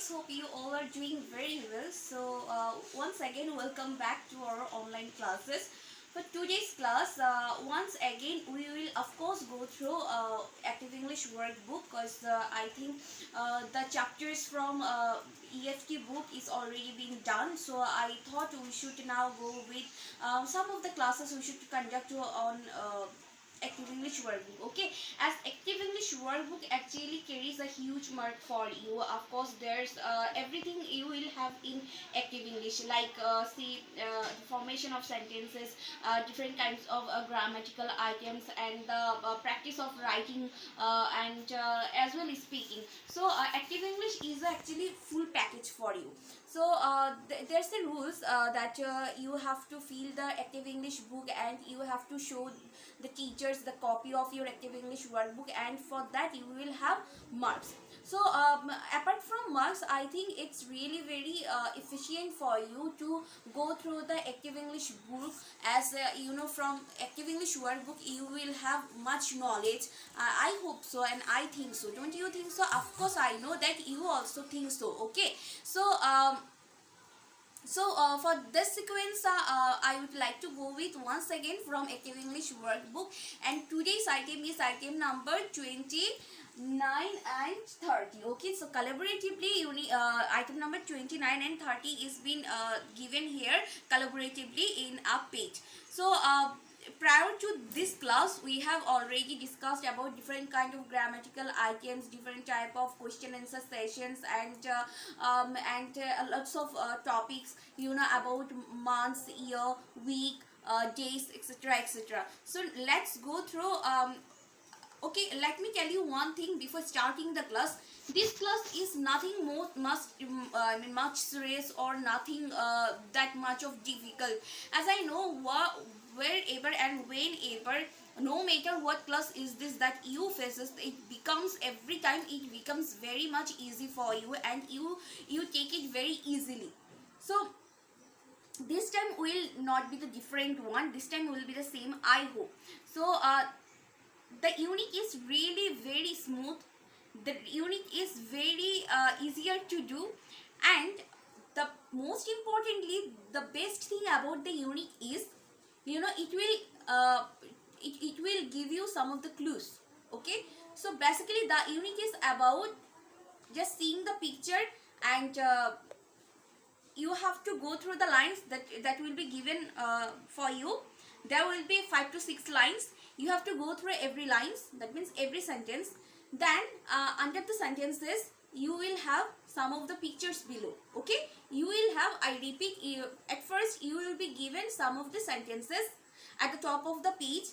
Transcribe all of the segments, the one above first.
guys, hope you all are doing very well. So once again welcome back to our online classes. For today's class, once again we will of course go through active English workbook, because I think the chapters from EFT book is already being done. So I thought we should now go with some of the classes we should conduct on active English workbook. Okay, as active English workbook actually carries a huge mark for you. Of course there's everything you will have in active English, like see formation of sentences, different kinds of grammatical items, and the practice of writing, and as well as speaking. So active English is actually full package for you. So there's the rules that you have to fill the active English book, and you have to show the teachers the copy of your active English workbook, and for that you will have marks. So apart from marks, I think it's really very efficient for you to go through the active English book, as from active English workbook you will have much knowledge. I hope so, and I think so. Don't you think so? Of course I know that you also think so. Okay, so for this sequence, I would like to go with once again from active English workbook, and today's item is item number 29 and 30. Okay, so collaboratively item number 29 and 30 is been given here collaboratively in a page. So prior to this class we have already discussed about different kind of grammatical items, different type of question answer sessions, and lots of topics about months, year, week, days, etc, etc. So let's go through. Okay, let me tell you one thing before starting the class. This class is nothing more much serious, or nothing that much of difficult, as I know wherever and whenever, no matter what class is this that you faces, it becomes every time it becomes very much easy for you, and you take it very easily. So this time will not be the different one, this time will be the same, I hope. So the unit is really very smooth, the unit is very easier to do, and the most importantly, the best thing about the unit is it will give you some of the clues. Okay, so basically the unit is about just seeing the picture, and you have to go through the lines that will be given for you. There will be 5 to 6 lines. You have to go through every lines, that means every sentence. Then under the sentences you will have some of the pictures below. Okay, you will have, I repeat, at first you will be given some of the sentences at the top of the page.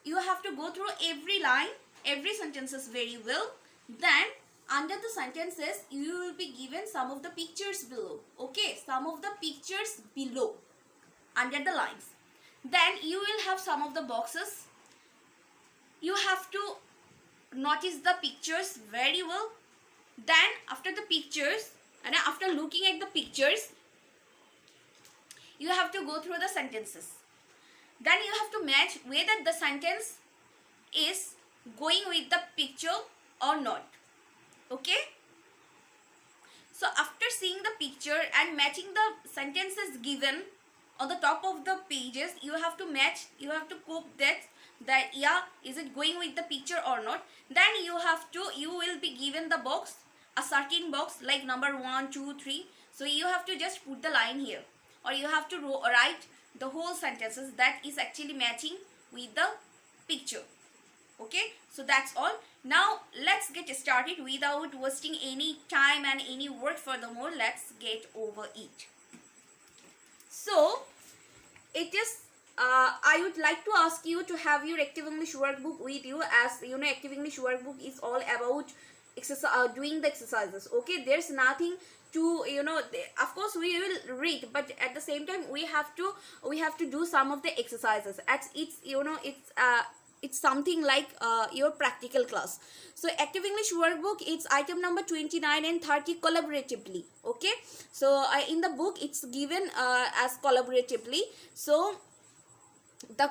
You have to go through every line, every sentences very well. Then under the sentences you will be given some of the pictures below. Okay, some of the pictures below under the lines. Then you will have some of the boxes. You have to notice the pictures very well. Then after the pictures, and after looking at the pictures, you have to go through the sentences. Then you have to match whether the sentence is going with the picture or not. Okay, so after seeing the picture and matching the sentences given on the top of the pages, you have to match, you have to cope that yeah, is it going with the picture or not. Then you will be given the box, a certain box like number 1, 2, 3. So you have to just put the line here, or you have to write the whole sentences that is actually matching with the picture. Okay, so that's all. Now let's get started without wasting any time and any work. Furthermore, let's get over it. So it is I would like to ask you to have your active English workbook with you, as you know active English workbook is all about doing the exercises. Okay, there's nothing to of course we will read, but at the same time we have to do some of the exercises, as it's something like your practical class. So active English workbook, it's item number 29 and 30 collaboratively. Okay, so in the book it's given as collaboratively. So the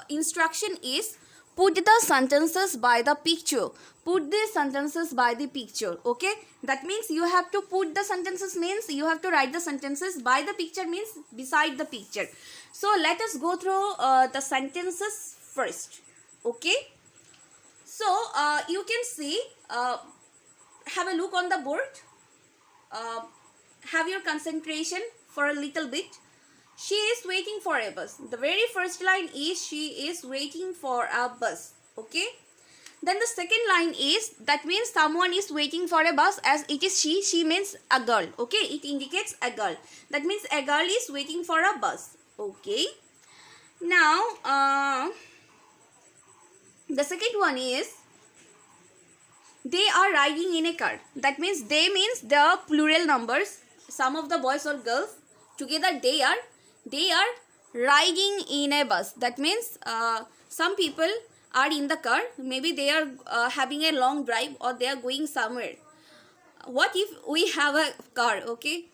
instruction is put the sentences by the picture. Put the sentences by the picture. Okay, that means you have to put the sentences, means you have to write the sentences by the picture, means beside the picture. So let us go through the sentences first. Okay, so you can see, have a look on the board, uh, have your concentration for a little bit. She is waiting for a bus. The very first line is she is waiting for a bus. Okay, then the second line is, that means someone is waiting for a bus, as it is she means a girl. Okay, it indicates a girl, that means a girl is waiting for a bus. Okay, now the second one is, they are riding in a car. That means they means the plural numbers, some of the boys or girls together, they are riding in a bus. That means some people are in the car, maybe they are having a long drive, or they are going somewhere. What if we have a car? Okay,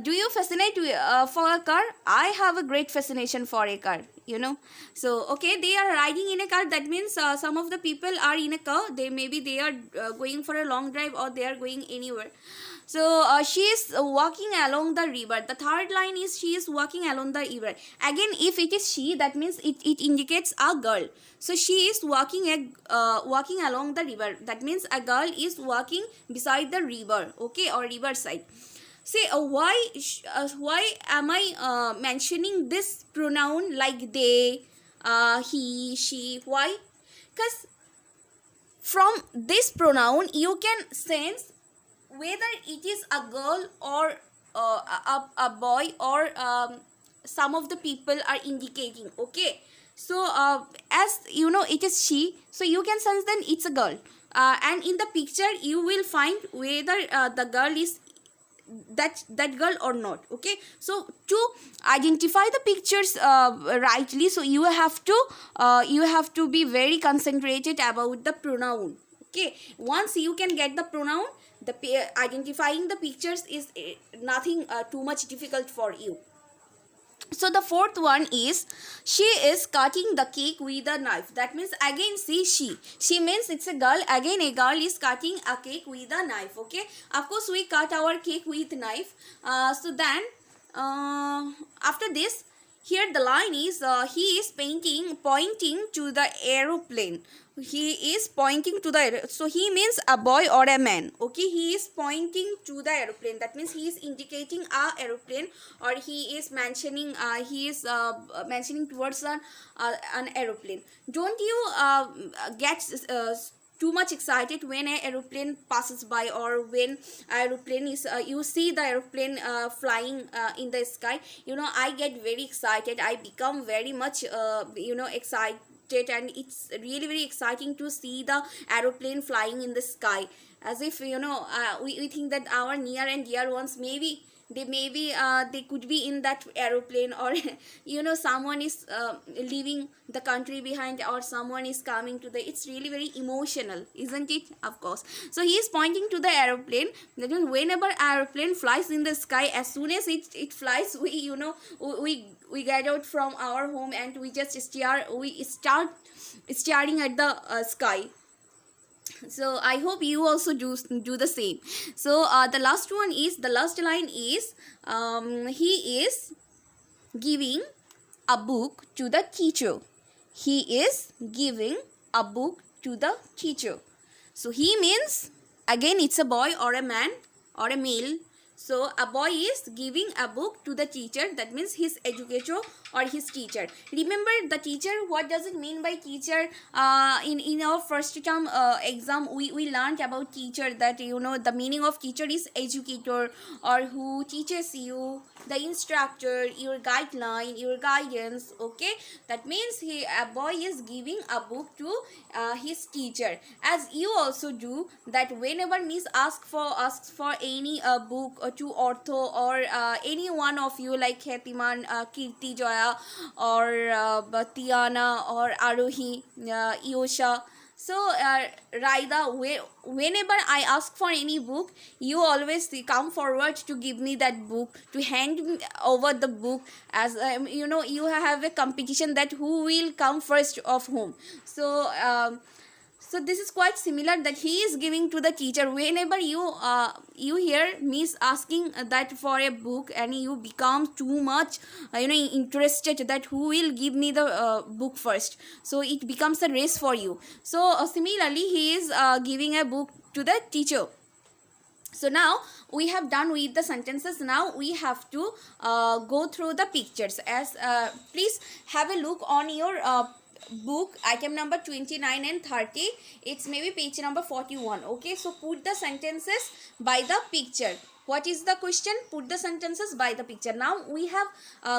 do you fascinate for a car? I have a great fascination for a car, you know. So okay, they are riding in a car. That means some of the people are in a car, maybe they are going for a long drive, or they are going anywhere. So she is walking along the river. The third line is, she is walking along the river. Again, if it is she, that means it indicates a girl. So she is walking along the river. That means a girl is walking beside the river. Okay, or river side. Say why am I mentioning this pronoun like they, he, she? Why? Because from this pronoun you can sense whether it is a girl or a boy, or some of the people are indicating. Okay, so as you know it is she, so you can sense then it's a girl, and in the picture you will find whether the girl is that girl or not. Okay, so to identify the pictures rightly, so you have to be very concentrated about the pronoun. Okay, once you can get the pronoun, the identifying the pictures is nothing too much difficult for you. So the fourth one is, she is cutting the cake with a knife. That means again, see, she means it's a girl. Again, a girl is cutting a cake with a knife. Okay, of course we cut our cake with knife. So then after this, here the line is, he is pointing to the aeroplane. He is pointing to the, so he means a boy or a man. Okay, he is pointing to the aeroplane. That means he is indicating a aeroplane, or he is mentioning mentioning towards an aeroplane. Don't you get too much excited when an aeroplane passes by, or when aeroplane is you see the aeroplane flying in the sky? You know, I get very excited. I become very much excited, and it's really very exciting to see the aeroplane flying in the sky, as if we think that our near and dear ones, maybe they could be in that aeroplane, or someone is leaving the country behind, or someone is coming to the, it's really very emotional, isn't it? Of course. So he is pointing to the aeroplane. That means whenever aeroplane flies in the sky, as soon as it flies, we get out from our home, and we start staring at the sky. So I hope you also do the same. So the last line is, he is giving a book to the teacher. He is giving a book to the teacher. So he means, again, it's a boy or a man or a male. So a boy is giving a book to the teacher. That means his educator or his teacher. Remember the teacher, what does it mean by teacher? In our first term exam, we learned about teacher, that the meaning of teacher is educator, or who teaches you, the instructor, your guideline, your guidance. Okay, that means a boy is giving a book to his teacher. As you also do that, whenever Miss asks for any book to ortho, or any one of you, like Hetiman, Kirti, Joya, or Tiana, or Arohi, Yosha, So Raida, whenever I ask for any book, you always come forward to give me that book, to hand me over the book, as you have a competition that who will come first of whom. So so this is quite similar that he is giving to the teacher. Whenever you hear me asking that for a book, and you become too much interested that who will give me the book first, so it becomes a race for you. So similarly he is giving a book to the teacher. So now we have done with the sentences. Now we have to go through the pictures. As please have a look on your book, item number 29 and 30. It's maybe page number 41. Okay, so put the sentences by the picture. What is the question? Put the sentences by the picture. Now we have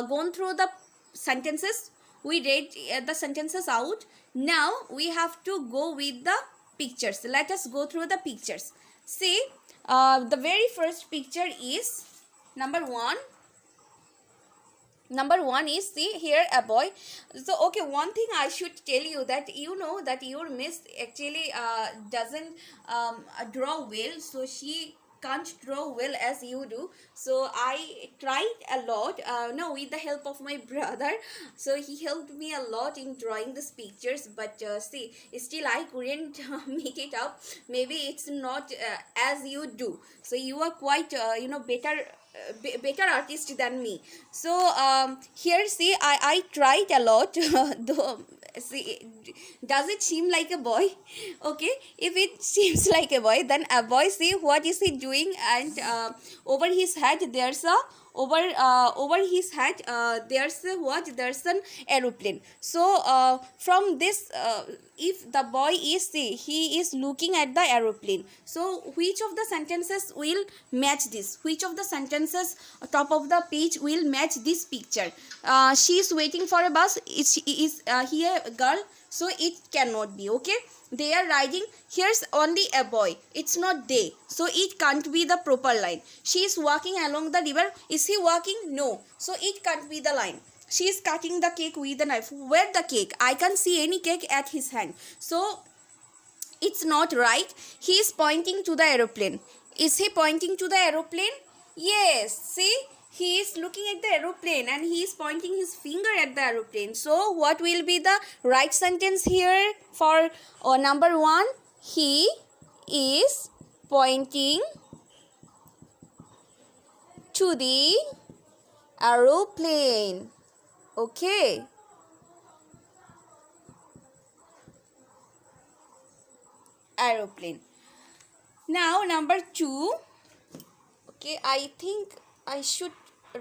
gone through the sentences. We read the sentences out. Now we have to go with the pictures. Let us go through the pictures. See, the very first picture is number one. Number one is, see here, a boy. So okay, one thing I should tell you, that that your miss actually doesn't draw well, so she can't draw well as you do. So I tried a lot, no, with the help of my brother. So he helped me a lot in drawing these pictures, but see, still I couldn't make it up. Maybe it's not as you do. So you are quite better artist than me. So here, see, I tried a lot. Though, see, does it seem like a boy? Okay, if it seems like a boy, then a boy, see what is he doing, and over his head there's a over his head there's a what, there's an aeroplane. So from this, if the boy is, see, he is looking at the aeroplane, so which of the sentences will match this? Which of the sentences top of the page will match this picture? She is waiting for a bus. Is he a girl? So it cannot be. Okay, they are riding. Here's only a boy, it's not they, so it can't be the proper line. She is walking along the river. Is he walking? No, so it can't be the line. She is cutting the cake with a knife. Where the cake? I can't see any cake at his hand, so it's not right. He is pointing to the aeroplane. Is he pointing to the aeroplane? Yes, see, he is looking at the aeroplane and he is pointing his finger at the aeroplane. So what will be the right sentence here for number one? He is pointing to the aeroplane. Okay. Aeroplane. Now number two. Okay, I think I should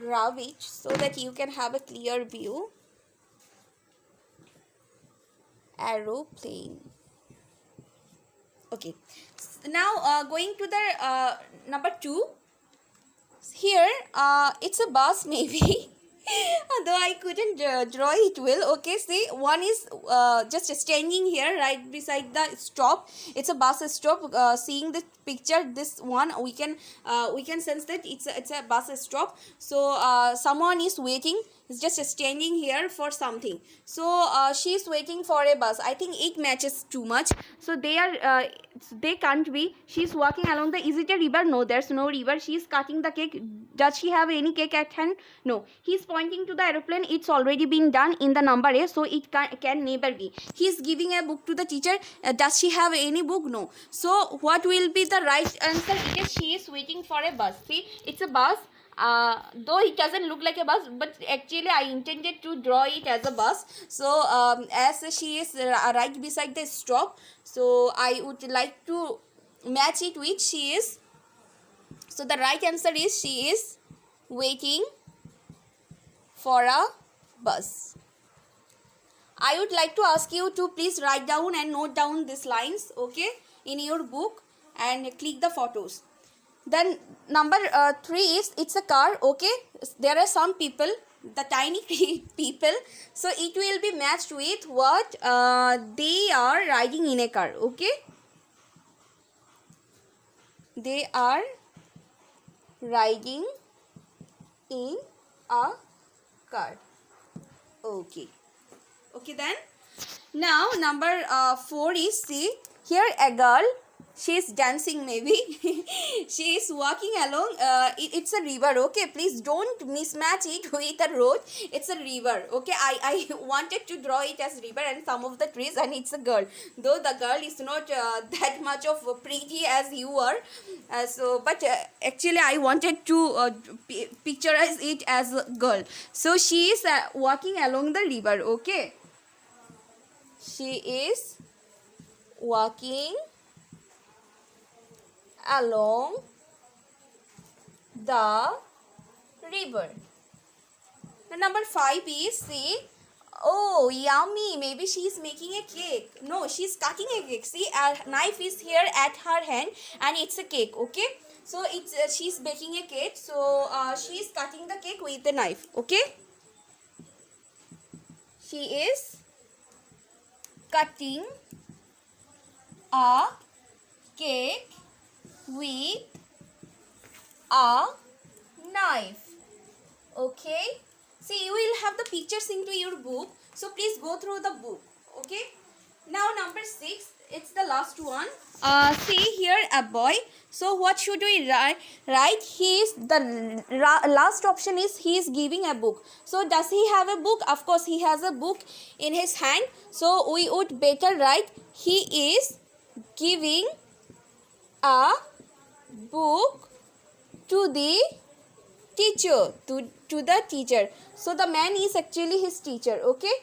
rub it so that you can have a clear view. Aeroplane. Okay, now going to the number two. Here it's a bus maybe. Though I couldn't draw it well. Okay, see, one is just standing here right beside the stop. It's a bus stop. Seeing the picture, this one we can sense that it's a bus stop. So someone is waiting. Is just standing here for something. So she is waiting for a bus. I think it matches too much. So they can't be. She is walking along the. Is it a river? No, there's no river. She is cutting the cake. Does she have any cake at hand? No. He is pointing to the aeroplane. It's already been done in the number A, so it can never be. He is giving a book to the teacher. Does she have any book? No. So what will be the right answer? Because she is waiting for a bus. See, it's a bus. Though it doesn't look like a bus, but actually I intended to draw it as a bus. So as she is right beside the stop, so I would like to match it with she is. So the right answer is she is waiting for a bus. I would like to ask you to please write down and note down these lines, okay, in your book, and click the photos. Then number 3 is, it's a car. Okay, there are some people, the tiny people, so it will be matched with what? They are riding in a car. Okay, they are riding in a car. Okay, then Now number 4 is, see here a girl, she is dancing maybe. She is walking along, it's a river, okay, please don't mismatch it with a road, it's a river, okay. I wanted to draw it as river and some of the trees, and it's a girl, though the girl is not that much of pretty as you are, so but actually I wanted to picturize it as a girl. So she is walking along the river, okay. She is walking along the river. The number 5 is, see, oh yummy, maybe she is making a cake. No, she is cutting a cake. See, a knife is here at her hand and it's a cake, okay. So it's she's baking a cake, so she is cutting the cake with the knife, okay. She is cutting a cake with a knife, okay. See, you will have the pictures into your book, so please go through the book, okay. Now number 6, it's the last one. See here a boy, so what should we write? He is the last option is he is giving a book. So does he have a book? Of course he has a book in his hand, so we would better write he is giving a book to the teacher, to the teacher. So the man is actually his teacher, okay.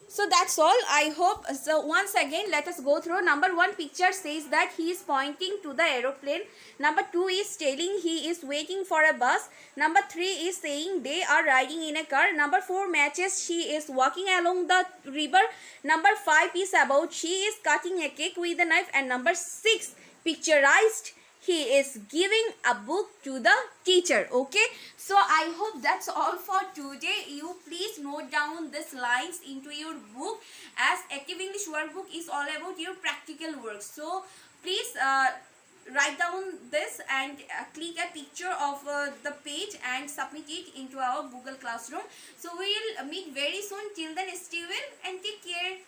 So that's all, I hope. So once again let us go through. Number 1 picture says that he is pointing to the aeroplane. Number 2 is telling he is waiting for a bus. Number 3 is saying they are riding in a car. Number 4 matches she is walking along the river. Number 5 is about she is cutting a cake with a knife. And number 6 picturized he is giving a book to the teacher, okay. So I hope that's all for today. You please note down these lines into your book, as Active English workbook is all about your practical work. So please write down this and click a picture of the page and submit it into our Google Classroom. So we will meet very soon. Till then, stay well and take care.